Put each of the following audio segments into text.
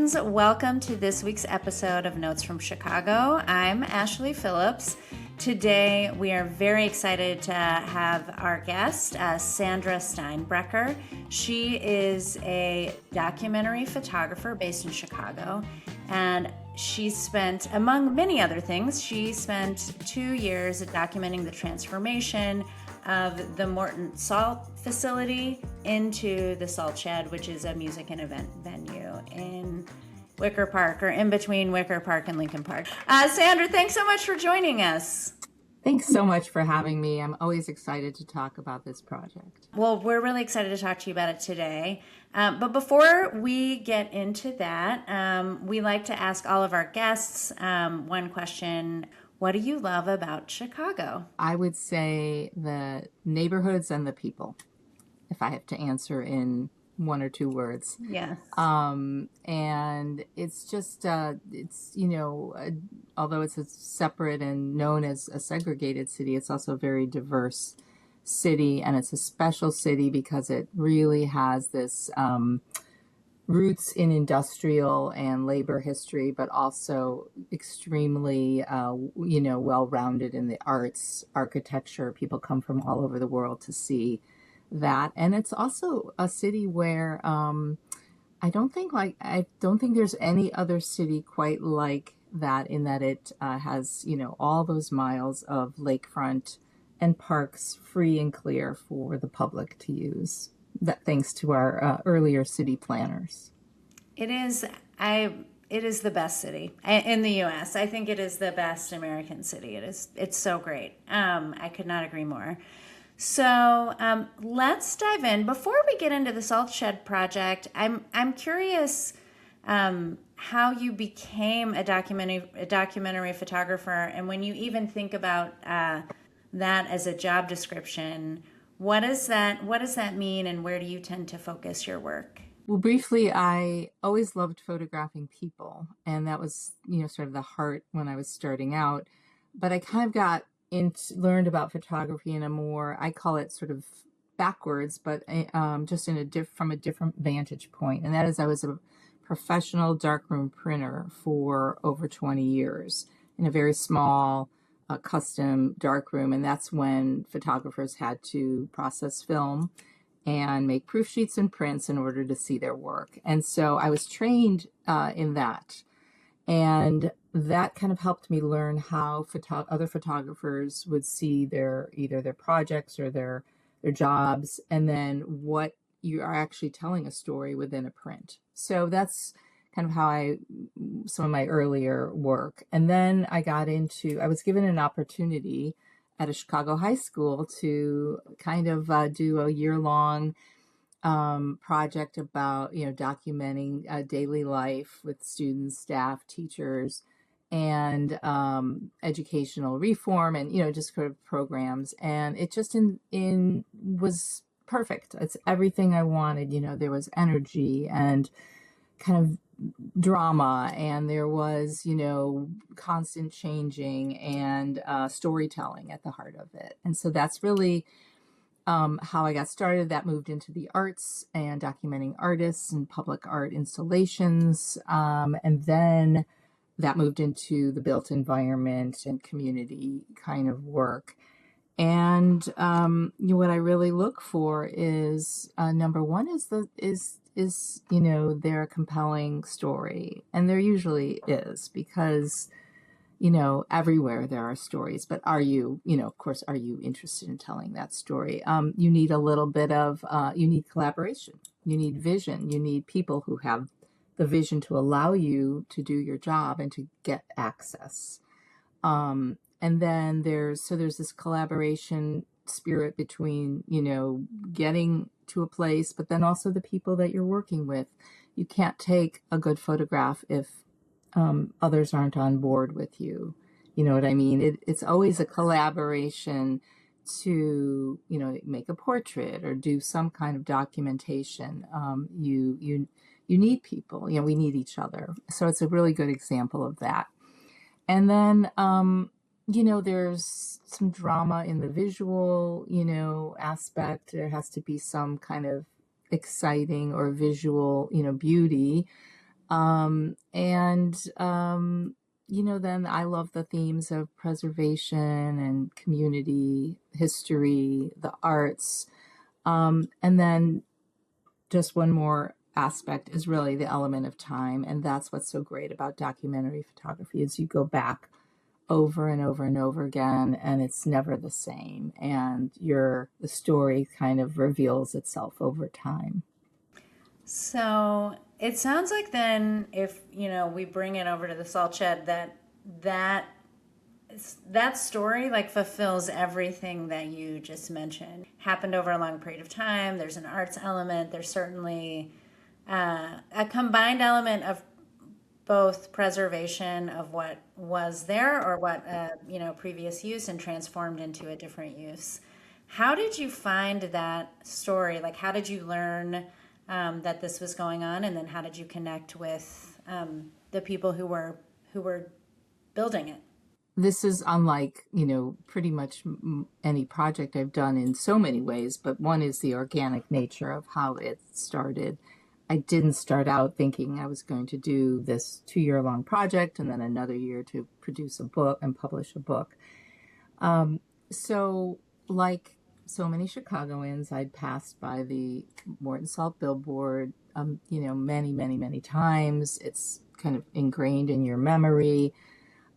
Chicagoans. Welcome to this week's episode of Notes from Chicago. I'm Ashley Phillips. Today, we are very excited to have our guest, Sandra Steinbrecher. She is a documentary photographer based in Chicago, and she spent, among many other things, she spent 2 years documenting the transformation of the Morton Salt facility into the Salt Shed, which is a music and event venue in Wicker Park, or in between Wicker Park and Lincoln Park. Sandra, thanks so much for joining us. Thanks so much for having me. I'm always excited to talk about this project. Well, we're really excited to talk to you about it today. But before we get into that, we like to ask all of our guests one question. What do you love about Chicago? I would say the neighborhoods and the people, if I have to answer in one or two words. Yes. And it's just, although it's a separate and known as a segregated city, it's also a very diverse city. And it's a special city because it really has this roots in industrial and labor history, but also extremely, well-rounded in the arts, architecture. People come from all over the world to see that. And it's also a city where I don't think there's any other city quite like that, in that it has, all those miles of lakefront and parks free and clear for the public to use. That thanks to our earlier city planners. It is the best city in the U.S. I think it is the best American city. It's so great. I could not agree more. So let's dive in. Before we get into the Salt Shed project, I'm curious how you became a documentary photographer, and when you even think about that as a job description, what does that mean, and where do you tend to focus your work? Well, briefly, I always loved photographing people, and that was, sort of the heart when I was starting out. But I kind of learned about photography in a more, I call it sort of backwards, but just from a different vantage point. And that is, I was a professional darkroom printer for over 20 years in a very small custom darkroom. And that's when photographers had to process film and make proof sheets and prints in order to see their work. And so I was trained in that. And that kind of helped me learn how other photographers would see either their projects or their jobs, and then what you are actually telling a story within a print. So that's kind of how some of my earlier work. And then I was given an opportunity at a Chicago high school to kind of do a year-long project about, documenting daily life with students, staff, teachers, and educational reform, and just sort of programs. And it just was perfect. It's everything I wanted. There was energy and kind of drama, and there was constant changing and storytelling at the heart of it. And so that's really how I got started. That moved into the arts and documenting artists and public art installations. And then that moved into the built environment and community kind of work. And what I really look for is number one is their compelling story. And there usually is, because everywhere there are stories, but are you interested in telling that story? You need a little bit of, you need collaboration, you need vision, you need people who have the vision to allow you to do your job and to get access. And then there's this collaboration spirit between, getting to a place, but then also the people that you're working with. You can't take a good photograph if others aren't on board with you. You know what I mean? It's always a collaboration to, make a portrait or do some kind of documentation. You need people, we need each other. So it's a really good example of that. And then, there's some drama in the visual, aspect. There has to be some kind of exciting or visual, beauty. And then I love the themes of preservation and community, history, the arts. And then just one more aspect is really the element of time. And that's what's so great about documentary photography is you go back over and over and over again, and it's never the same. And the story kind of reveals itself over time. So it sounds like then, if we bring it over to the salt shed, that that story like fulfills everything that you just mentioned. Happened over a long period of time. There's an arts element. There's certainly a combined element of both preservation of what was there or what previous use and transformed into a different use. How did you find that story? Like, how did you learn that this was going on, and then how did you connect with the people who were building it? This is unlike, pretty much any project I've done in so many ways, but one is the organic nature of how it started. I didn't start out thinking I was going to do this 2-year-long project and then another year to produce a book and publish a book. So like so many Chicagoans, I'd passed by the Morton Salt billboard, many, many, many times. It's kind of ingrained in your memory.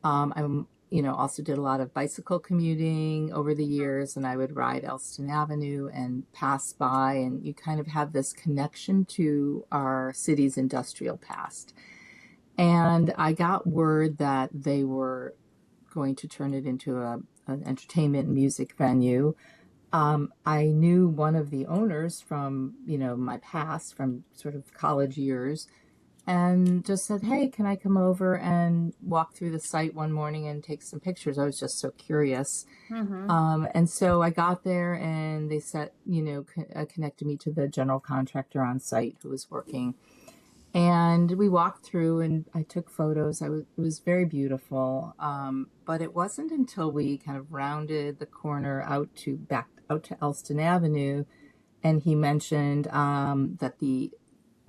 Also did a lot of bicycle commuting over the years, and I would ride Elston Avenue and pass by, and you kind of have this connection to our city's industrial past. And I got word that they were going to turn it into an entertainment and music venue. I knew one of the owners from, my past, from sort of college years, and just said, hey, can I come over and walk through the site one morning and take some pictures? I was just so curious. And so I got there, and they connected me to the general contractor on site who was working. And we walked through, and I took photos. It was very beautiful. But it wasn't until we kind of rounded the corner back out to Elston Avenue, and he mentioned that the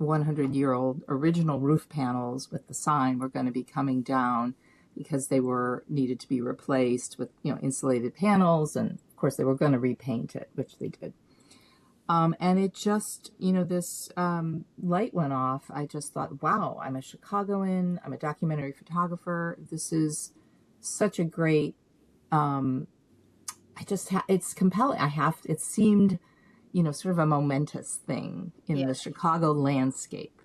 100-year-old original roof panels with the sign were going to be coming down because they needed to be replaced with insulated panels, and of course they were going to repaint it, which they did. And it just this light went off. I just thought, wow, I'm a Chicagoan, I'm a documentary photographer. This is such a great it's compelling. It seemed sort of a momentous thing in the Chicago landscape.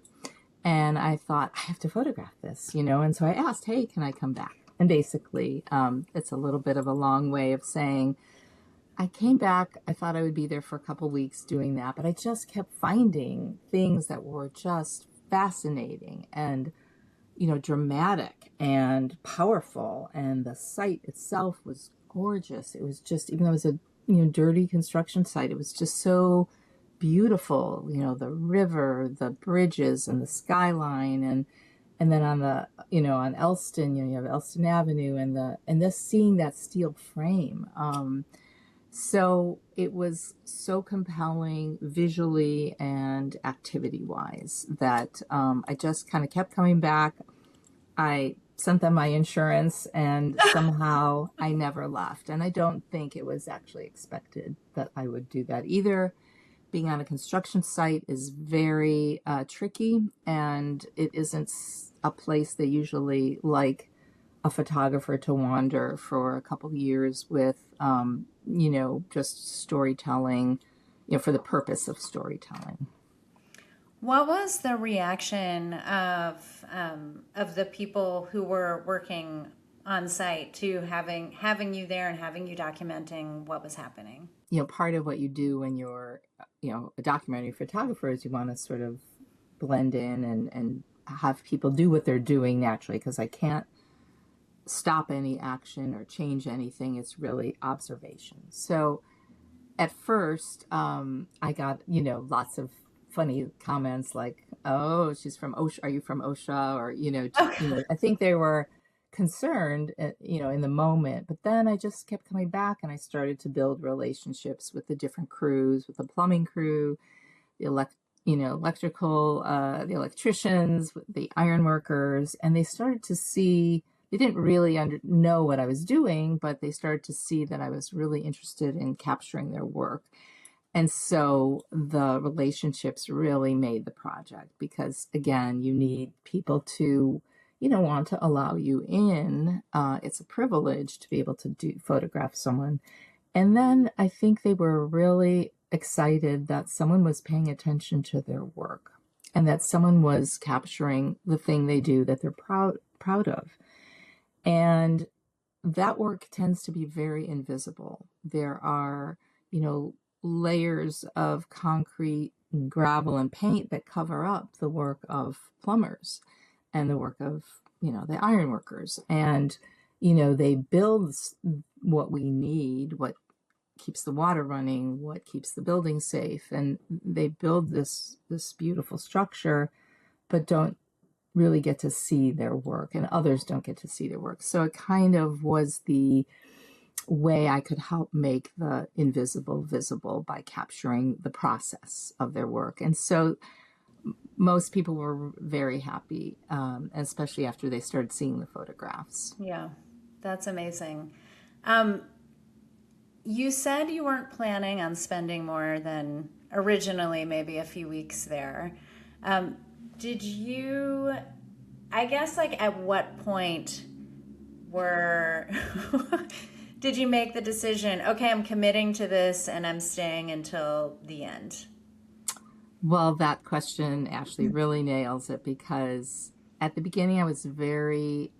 And I thought, I have to photograph this, and so I asked, hey, can I come back? And basically, it's a little bit of a long way of saying, I came back, I thought I would be there for a couple weeks doing that, but I just kept finding things that were just fascinating and, dramatic and powerful. And the site itself was gorgeous. It was just, even though it was a dirty construction site, it was just so beautiful. The river, the bridges, and the skyline, and then on the on Elston, you have Elston Avenue, and this seeing that steel frame. So it was so compelling visually and activity wise that I just kind of kept coming back. I sent them my insurance, and somehow I never left. And I don't think it was actually expected that I would do that either. Being on a construction site is very tricky, and it isn't a place they usually like a photographer to wander for a couple of years with, just storytelling, for the purpose of storytelling. What was the reaction of the people who were working on site to having you there and having you documenting what was happening? Part of what you do when you're, a documentary photographer is you want to sort of blend in and have people do what they're doing naturally, because I can't stop any action or change anything. It's really observation. So at first, I got, lots of funny comments like, oh, she's from OSHA. Are you from OSHA? Or, I think they were concerned, in the moment. But then I just kept coming back, and I started to build relationships with the different crews, with the plumbing crew, the electrical, the electricians, the iron workers, and they started to see, they didn't really know what I was doing, but they started to see that I was really interested in capturing their work. And so the relationships really made the project because, again, you need people to, want to allow you in. It's a privilege to be able to photograph someone. And then I think they were really excited that someone was paying attention to their work and that someone was capturing the thing they do that they're proud of. And that work tends to be very invisible. There are, layers of concrete and gravel and paint that cover up the work of plumbers and the work of, the iron workers. And, they build what we need, what keeps the water running, what keeps the building safe. And they build this beautiful structure, but don't really get to see their work, and others don't get to see their work. So it kind of was the way I could help make the invisible visible by capturing the process of their work. And so most people were very happy, especially after they started seeing the photographs. Yeah, that's amazing. You said you weren't planning on spending more than originally maybe a few weeks there. Did you, I guess, at what point did you make the decision, okay, I'm committing to this and I'm staying until the end? Well, that question, Ashley, really nails it, because at the beginning I was very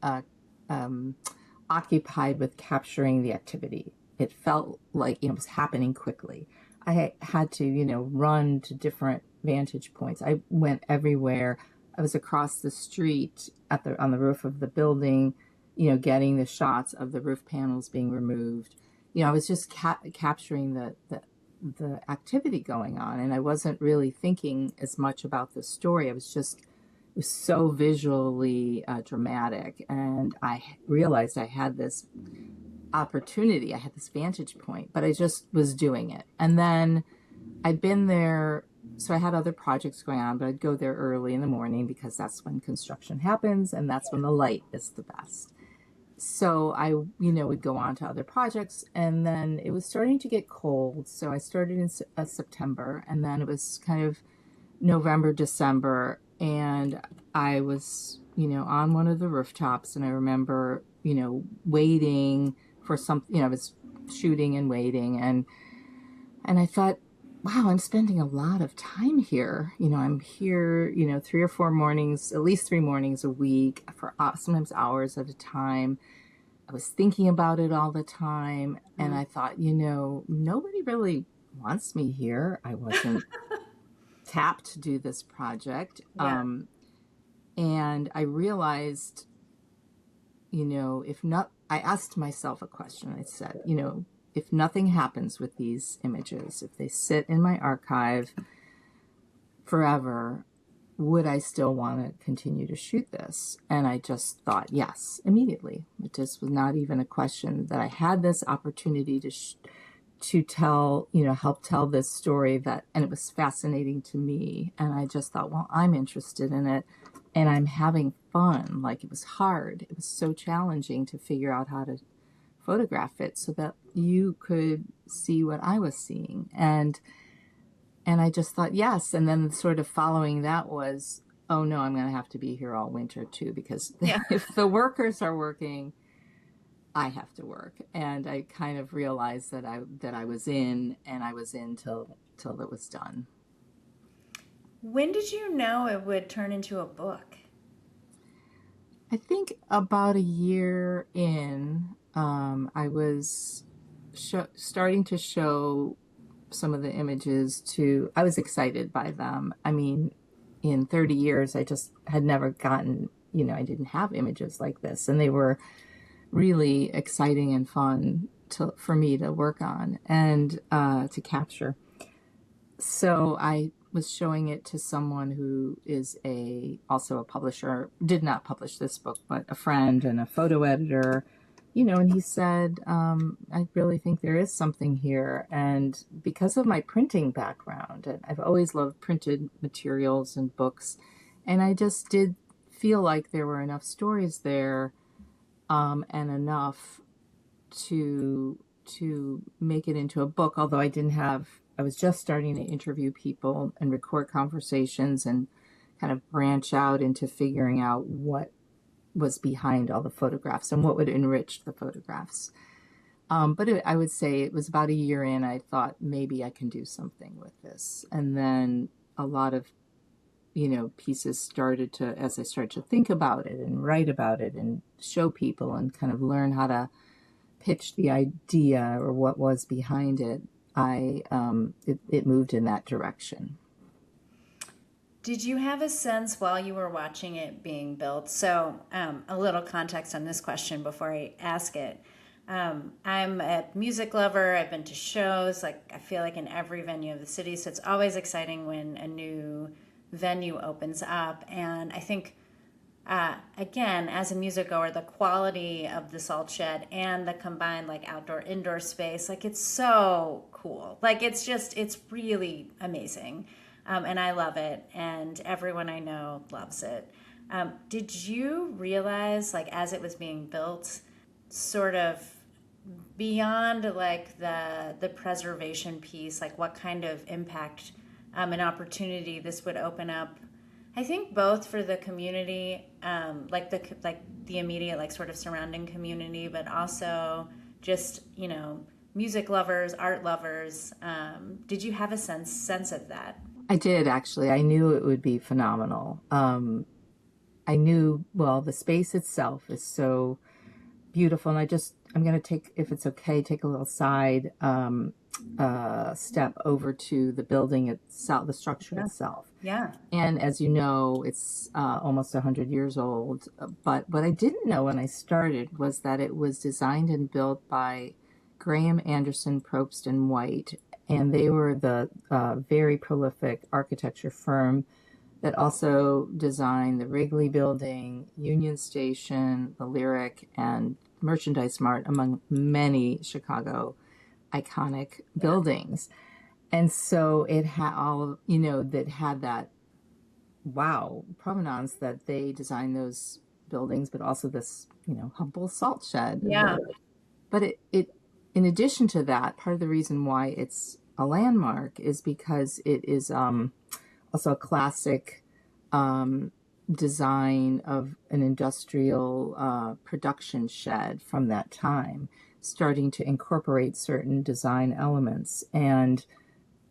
occupied with capturing the activity. It felt like it was happening quickly. I had to, run to different vantage points. I went everywhere. I was across the street on the roof of the building, getting the shots of the roof panels being removed. I was just capturing the activity going on, and I wasn't really thinking as much about the story. It was so visually dramatic, and I realized I had this opportunity, I had this vantage point, but I just was doing it. And then I'd been there, so I had other projects going on, but I'd go there early in the morning because that's when construction happens and that's when the light is the best. So I, would go on to other projects, and then it was starting to get cold. So I started in September, and then it was kind of November, December, and I was, on one of the rooftops, and I remember, waiting for something, I was shooting and waiting, and I thought, wow, I'm spending a lot of time here. I'm here, 3 or 4 mornings, at least 3 mornings a week, for sometimes hours at a time. I was thinking about it all the time. And I thought, nobody really wants me here. I wasn't tapped to do this project. Yeah. And I realized, if not, I asked myself a question. I said, if nothing happens with these images, if they sit in my archive forever, would I still want to continue to shoot this? And I just thought yes, immediately. It just was not even a question, that I had this opportunity to tell, help tell this story, and it was fascinating to me. And I just thought, well, I'm interested in it and I'm having fun. It was hard. It was so challenging to figure out how to photograph it so that you could see what I was seeing. And I just thought, yes. And then sort of following that was, oh no, I'm going to have to be here all winter too, because if the workers are working, I have to work. And I kind of realized that I was in, and I was in till it was done. When did you know it would turn into a book? I think about a year in, I was starting to show some of the images I was excited by them. I mean, in 30 years, I just had never gotten, I didn't have images like this, and they were really exciting and fun for me to work on and to capture. So I was showing it to someone who is also a publisher, did not publish this book, but a friend and a photo editor and he said, I really think there is something here. And because of my printing background, and I've always loved printed materials and books, and I just did feel like there were enough stories there, and enough to make it into a book, although I was just starting to interview people and record conversations and kind of branch out into figuring out what was behind all the photographs and what would enrich the photographs. I would say it was about a year in, I thought maybe I can do something with this. And then a lot of, pieces started to, as I started to think about it and write about it and show people and kind of learn how to pitch the idea or what was behind it, it moved in that direction. Did you have a sense while you were watching it being built? So, a little context on this question before I ask it. I'm a music lover. I've been to shows, like I feel like in every venue of the city. So it's always exciting when a new venue opens up. And I think, again, as a music goer, the quality of the salt shed and the combined like outdoor indoor space, like it's so cool. Like it's really amazing. And I love it. And everyone I know loves it. Did you realize, like, as it was being built, sort of beyond like the preservation piece, like what kind of impact and opportunity this would open up? I think both for the community, like the immediate like sort of surrounding community, but also just music lovers, art lovers. Did you have a sense of that? I did actually. I knew it would be phenomenal. I knew, well, the space itself is so beautiful. And I'm going to take, if it's okay, take a little side step over to the building itself, the structure Yeah. itself. Yeah. And as you know, it's almost 100 years old. But what I didn't know when I started was that it was designed and built by Graham Anderson, Probst and White. And they were the very prolific architecture firm that also designed the Wrigley Building, Union Station, the Lyric, and Merchandise Mart, among many Chicago iconic buildings. And so it had all, that had that wow provenance that they designed those buildings, but also this, humble salt shed. Yeah. But it, in addition to that, part of the reason why it's a landmark is because it is also a classic design of an industrial production shed from that time, starting to incorporate certain design elements and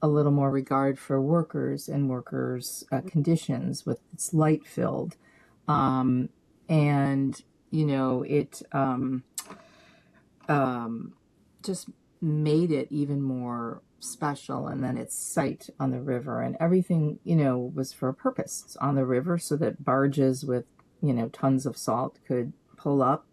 a little more regard for workers and workers' conditions, with its light filled. And, it just made it even more special. And then its site on the river and everything, was for a purpose. It's on the river so that barges with, tons of salt could pull up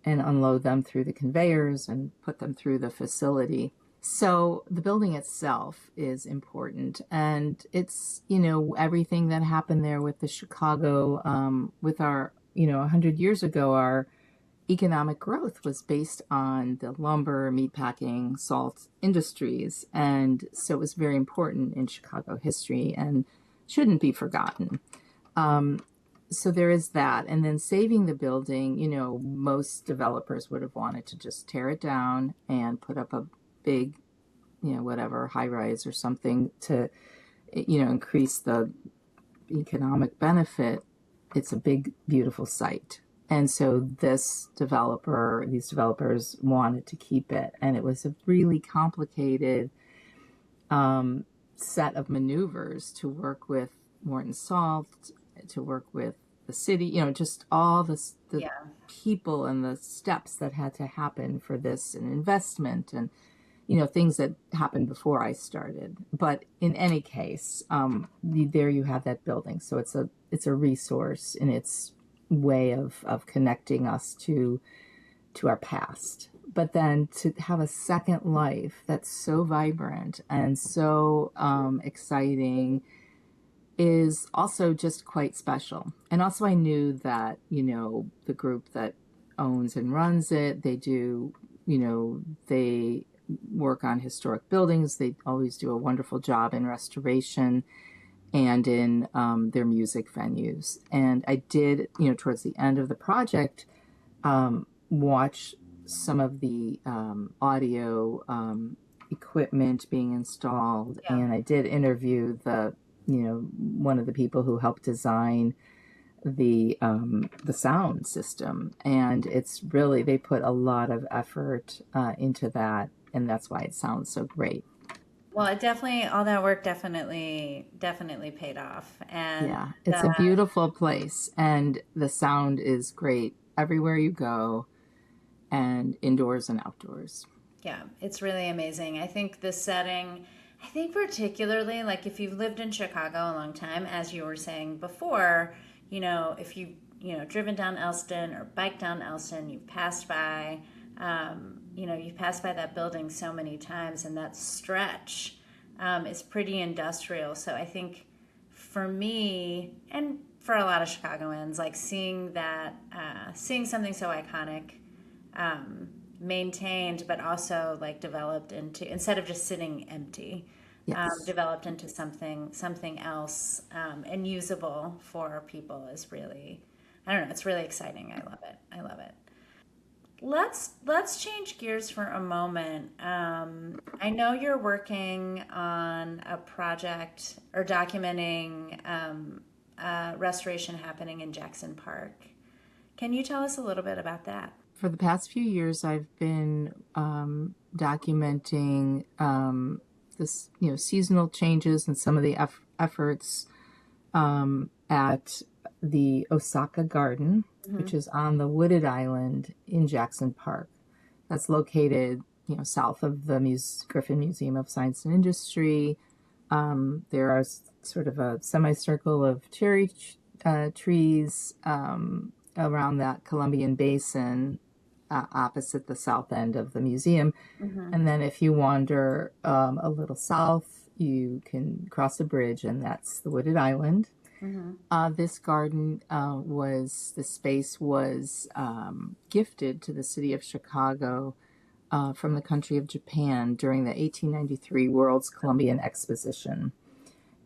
and unload them through the conveyors and put them through the facility. So the building itself is important, and it's, everything that happened there with the Chicago, with our, 100 years ago, our economic growth was based on the lumber, meatpacking, salt industries. And so it was very important in Chicago history and shouldn't be forgotten. So there is that. And then saving the building, most developers would have wanted to just tear it down and put up a big, whatever, high rise or something to, increase the economic benefit. It's a big, beautiful site. And so these developers wanted to keep it. And it was a really complicated set of maneuvers to work with Morton Salt, to work with the city, just all the Yeah. people and the steps that had to happen for this, and investment and, things that happened before I started. But in any case, there you have that building. So it's a resource in its way of connecting us to our past. But then to have a second life that's so vibrant and so exciting is also just quite special. And also I knew that, the group that owns and runs it. They do, they work on historic buildings. They always do a wonderful job in restoration and in their music venues. And I did, towards the end of the project, watch some of the audio equipment being installed. Yeah. And I did interview one of the people who helped design the sound system. And it's really, they put a lot of effort into that. And that's why it sounds so great. Well, it definitely, all that work definitely paid off. And Yeah, it's a beautiful place, and the sound is great everywhere you go, and indoors and outdoors. yeah, it's really amazing. I think the setting, I think particularly like if you've lived in Chicago a long time, as you were saying before, if you, driven down Elston or biked down Elston, you've passed by, you've passed by that building so many times, and that stretch is pretty industrial. So I think for me and for a lot of Chicagoans, like seeing that, seeing something so iconic, maintained, but also like developed into, instead of just sitting empty, Yes. developed into something else, and usable for people is really, I don't know, it's really exciting. I love it. Let's change gears for a moment. I know you're working on a project or documenting restoration happening in Jackson Park. Can you tell us a little bit about that? For the past few years, I've been documenting this, seasonal changes and some of the efforts at the Osaka Garden, which is on the wooded island in Jackson Park. That's located, south of the Griffin Museum of Science and Industry. There are sort of a semicircle of cherry trees around that Columbian Basin, opposite the south end of the museum. And then if you wander a little south, you can cross a bridge, and that's the wooded island. This garden the space was gifted to the city of Chicago from the country of Japan during the 1893 World's Columbian Exposition.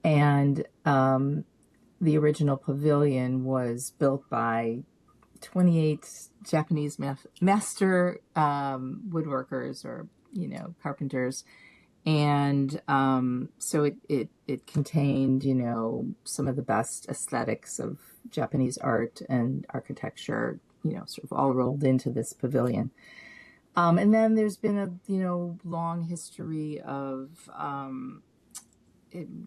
And the original pavilion was built by 28 Japanese master woodworkers, or carpenters, and so it contained some of the best aesthetics of Japanese art and architecture, sort of all rolled into this pavilion. And then there's been a long history of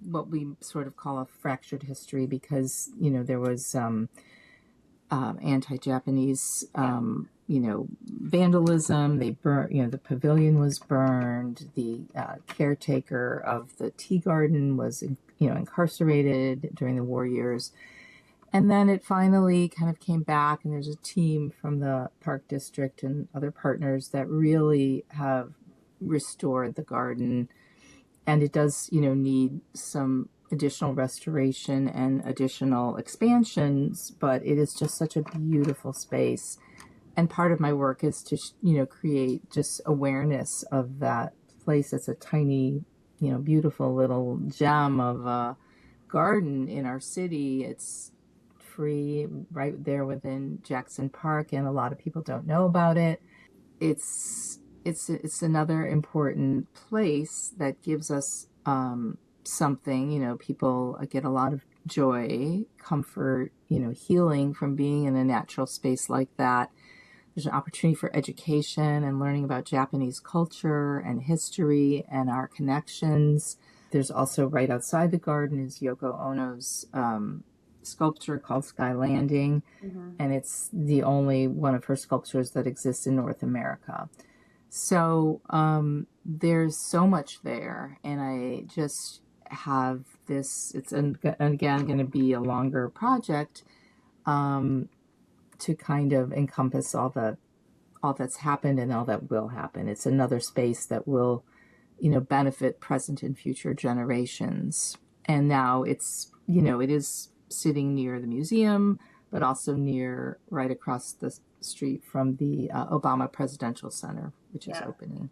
what we sort of call a fractured history, because there was anti-Japanese, vandalism. They burned, the pavilion was burned. The caretaker of the tea garden was, incarcerated during the war years. And then it finally kind of came back, and there's a team from the Park District and other partners that really have restored the garden. And it does, need some additional restoration and additional expansions, but it is just such a beautiful space. And part of my work is to, create just awareness of that place. It's a tiny, beautiful little gem of a garden in our city. It's free right there within Jackson Park, and a lot of people don't know about it. It's another important place that gives us something. People get a lot of joy, comfort, healing from being in a natural space like that. There's an opportunity for education and learning about Japanese culture and history and our connections. There's also, right outside the garden, is Yoko Ono's sculpture called Sky Landing, and it's the only one of her sculptures that exists in North America. So there's so much there, and I just have this, it's again going to be a longer project to kind of encompass all that's happened and all that will happen. It's another space that will, benefit present and future generations. And now it's, it is sitting near the museum, but also near, right across the street from the Obama Presidential Center, which is Yeah. opening.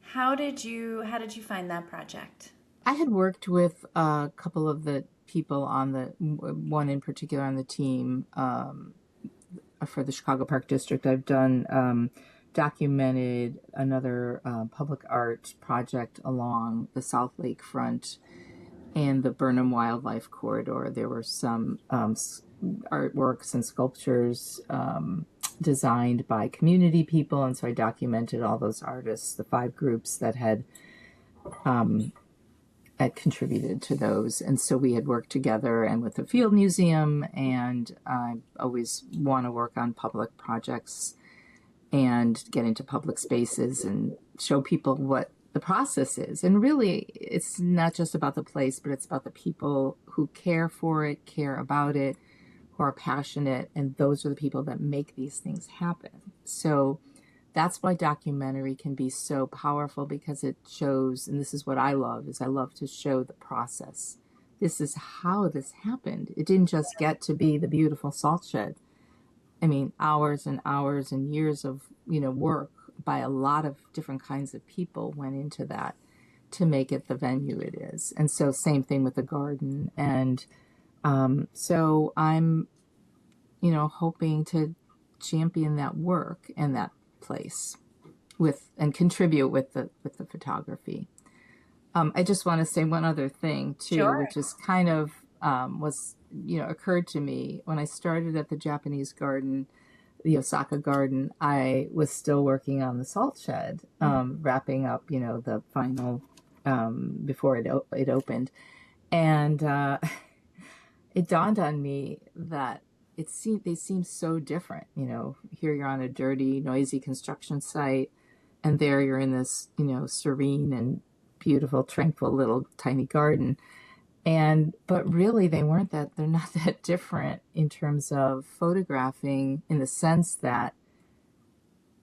How did you find that project? I had worked with a couple of the people on one in particular on the team for the Chicago Park District. I've done documented another public art project along the South Lake front and the Burnham Wildlife Corridor. There were some artworks and sculptures designed by community people, and so I documented all those artists, the 5 groups that had contributed to those. And so we had worked together and with the Field Museum, and I always want to work on public projects and get into public spaces and show people what the process is. And really, it's not just about the place, but it's about the people who care for it, care about it, who are passionate, and those are the people that make these things happen. So that's why documentary can be so powerful, because it shows, and this is what I love, is I love to show the process. This is how this happened. It didn't just get to be the beautiful salt shed. I mean, hours and hours and years of, work by a lot of different kinds of people went into that to make it the venue it is. And so same thing with the garden. And so I'm, hoping to champion that work and that place and contribute with the photography. I just want to say one other thing too, Sure. which is kind of occurred to me when I started at the Japanese garden, the Osaka Garden. I was still working on the salt shed, wrapping up, the final before it opened, and it dawned on me that they seem so different. Here you're on a dirty, noisy construction site, and there you're in this, serene and beautiful, tranquil little tiny garden. But really they're not that different in terms of photographing, in the sense that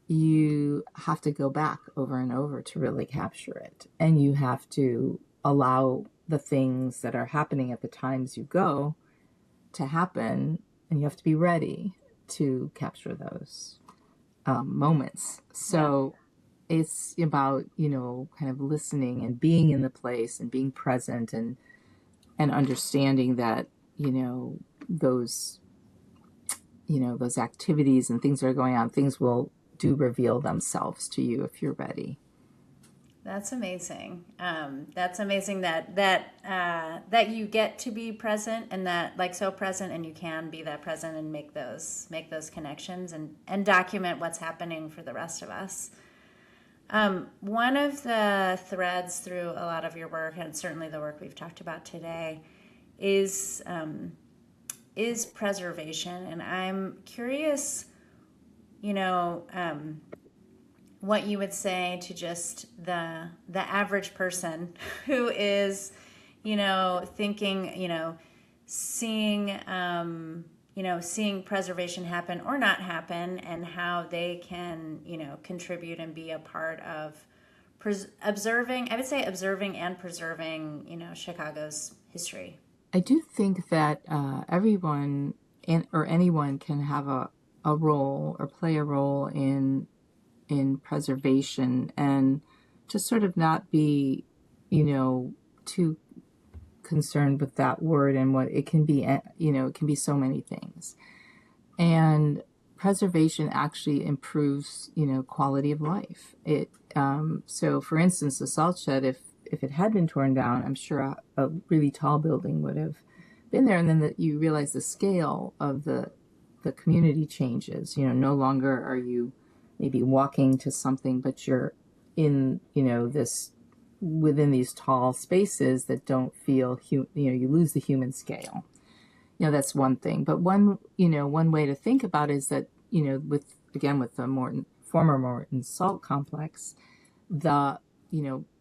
you have to go back over and over to really capture it. And you have to allow the things that are happening at the times you go to happen, and you have to be ready to capture those moments. So it's about, kind of listening and being in the place and being present and understanding that, those activities and things that are going on, things will reveal themselves to you if you're ready. That's amazing. That's amazing that you get to be present, and that so present, and you can be that present and make those connections and document what's happening for the rest of us. One of the threads through a lot of your work, and certainly the work we've talked about today, is preservation. And I'm curious, what you would say to just the average person who is, thinking, seeing preservation happen or not happen, and how they can, contribute and be a part of observing and preserving, Chicago's history. I do think that everyone or anyone can have a role or play a role in preservation, and just sort of not be, too concerned with that word and what it can be. It can be so many things. And preservation actually improves, quality of life. So for instance, the salt shed, if it had been torn down, I'm sure a really tall building would have been there. And then you realize the scale of the community changes. No longer are you maybe walking to something, but you're in, within these tall spaces that don't feel, you lose the human scale. That's one thing. But one way to think about it is that, with the former Morton Salt complex,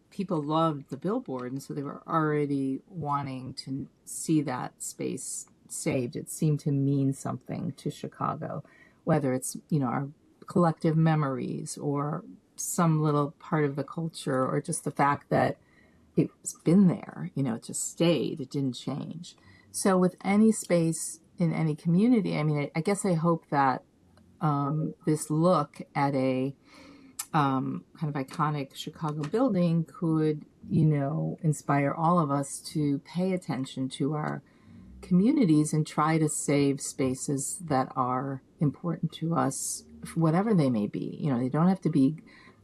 people loved the billboard, and so they were already wanting to see that space saved. It seemed to mean something to Chicago, whether it's, our collective memories or some little part of the culture, or just the fact that it's been there, it just stayed, it didn't change. So with any space in any community, I guess I hope that this look at a kind of iconic Chicago building could, inspire all of us to pay attention to our communities and try to save spaces that are important to us, whatever they may be. They don't have to be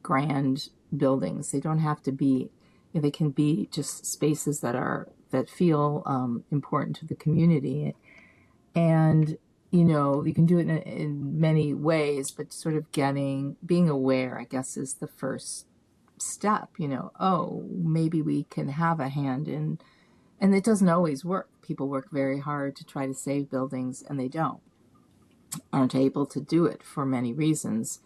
grand buildings. They don't have to be, they can be just spaces that feel important to the community. And, you can do it in many ways, but sort of being aware, I guess, is the first step. Oh, maybe we can have a hand in, and it doesn't always work. People work very hard to try to save buildings, and they aren't able to do it for many reasons.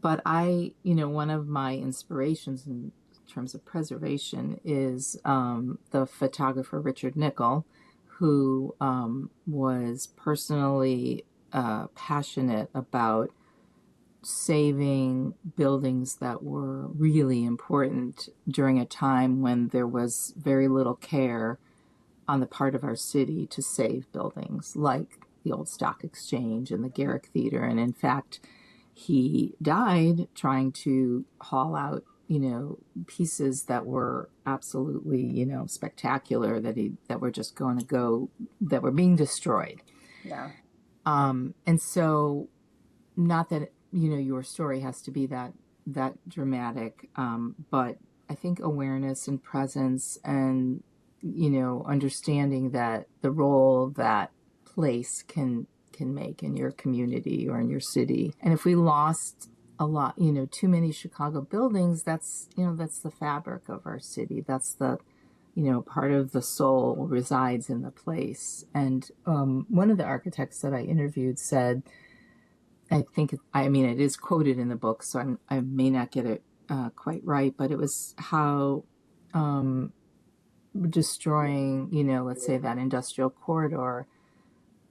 But one of my inspirations in terms of preservation is the photographer Richard Nickel, who was personally passionate about saving buildings that were really important during a time when there was very little care on the part of our city to save buildings like the old Stock Exchange and the Garrick Theater. And in fact, he died trying to haul out, pieces that were absolutely, spectacular that were just that were being destroyed. Yeah. And so, not that, your story has to be that dramatic, but I think awareness and presence and, understanding that the role that place can make in your community or in your city. And if we lost a lot, too many Chicago buildings, that's the fabric of our city. That's the, part of the soul resides in the place. And one of the architects that I interviewed said, it is quoted in the book, so I may not get it quite right, but it was how destroying, let's say that industrial corridor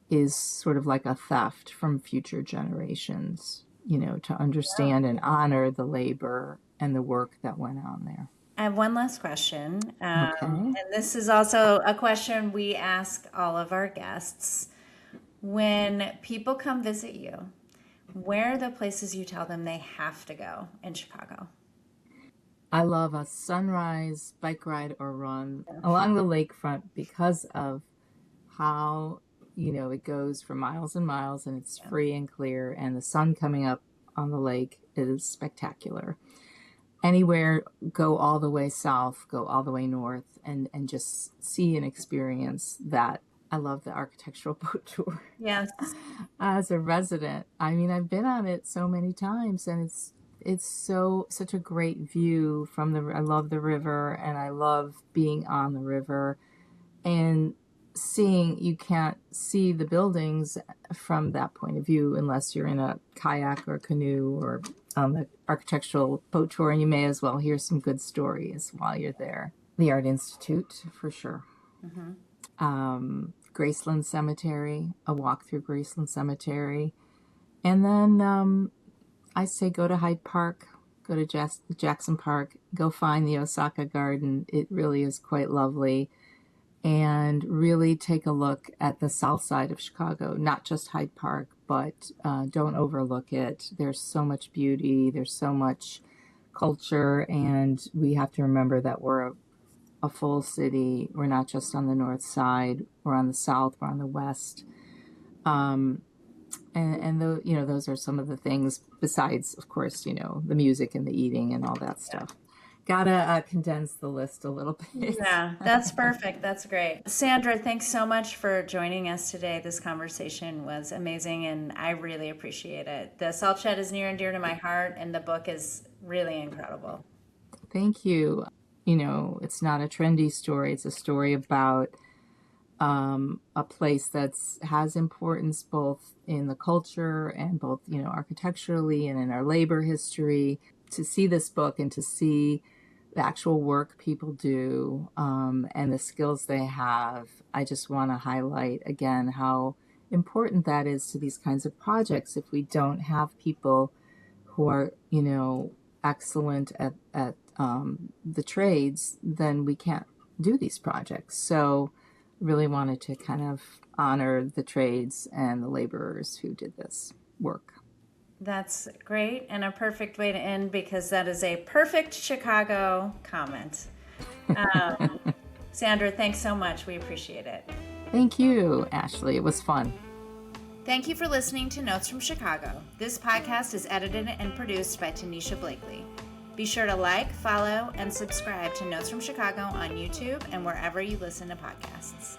is sort of like a theft from future generations, to understand and honor the labor and the work that went on there. I have one last question. Okay. And this is also a question we ask all of our guests. When people come visit you, where are the places you tell them they have to go in Chicago? I love a sunrise bike ride or run along the lakefront because of how, it goes for miles and miles, and it's free and clear, and the sun coming up on the lake is spectacular. Anywhere, go all the way south, go all the way north, and just see and experience that. I love the architectural boat tour. Yes. As a resident, I've been on it so many times, and it's such a great view I love the river, and I love being on the river and you can't see the buildings from that point of view unless you're in a kayak or canoe or on the architectural boat tour, and you may as well hear some good stories while you're there. The Art Institute, for sure. Mm-hmm. Graceland Cemetery, a walk through Graceland Cemetery. And then I say go to Hyde Park, go to Jackson Park, go find the Osaka Garden. It really is quite lovely. And really take a look at the south side of Chicago, not just Hyde Park, but don't overlook it. There's so much beauty, there's so much culture, and we have to remember that we're a full city. We're not just on the north side, we're on the south, we're on the west. Those are some of the things besides, of course, the music and the eating and all that stuff. Gotta condense the list a little bit. Yeah, that's perfect. That's great. Sandra, thanks so much for joining us today. This conversation was amazing, and I really appreciate it. The Salt Shed is near and dear to my heart, and the book is really incredible. Thank you. It's not a trendy story. It's a story about a place that has importance both in the culture and both, architecturally and in our labor history. To see this book and to see the actual work people do and the skills they have, I just want to highlight again how important that is to these kinds of projects. If we don't have people who are, excellent at the trades, then we can't do these projects. So really wanted to kind of honor the trades and the laborers who did this work. That's great and a perfect way to end because that is a perfect Chicago comment. Sandra, thanks so much. We appreciate it. Thank you, Ashley. It was fun. Thank you for listening to Notes from Chicago. This podcast is edited and produced by Tanisha Blakely. Be sure to like, follow, and subscribe to Notes from Chicago on YouTube and wherever you listen to podcasts.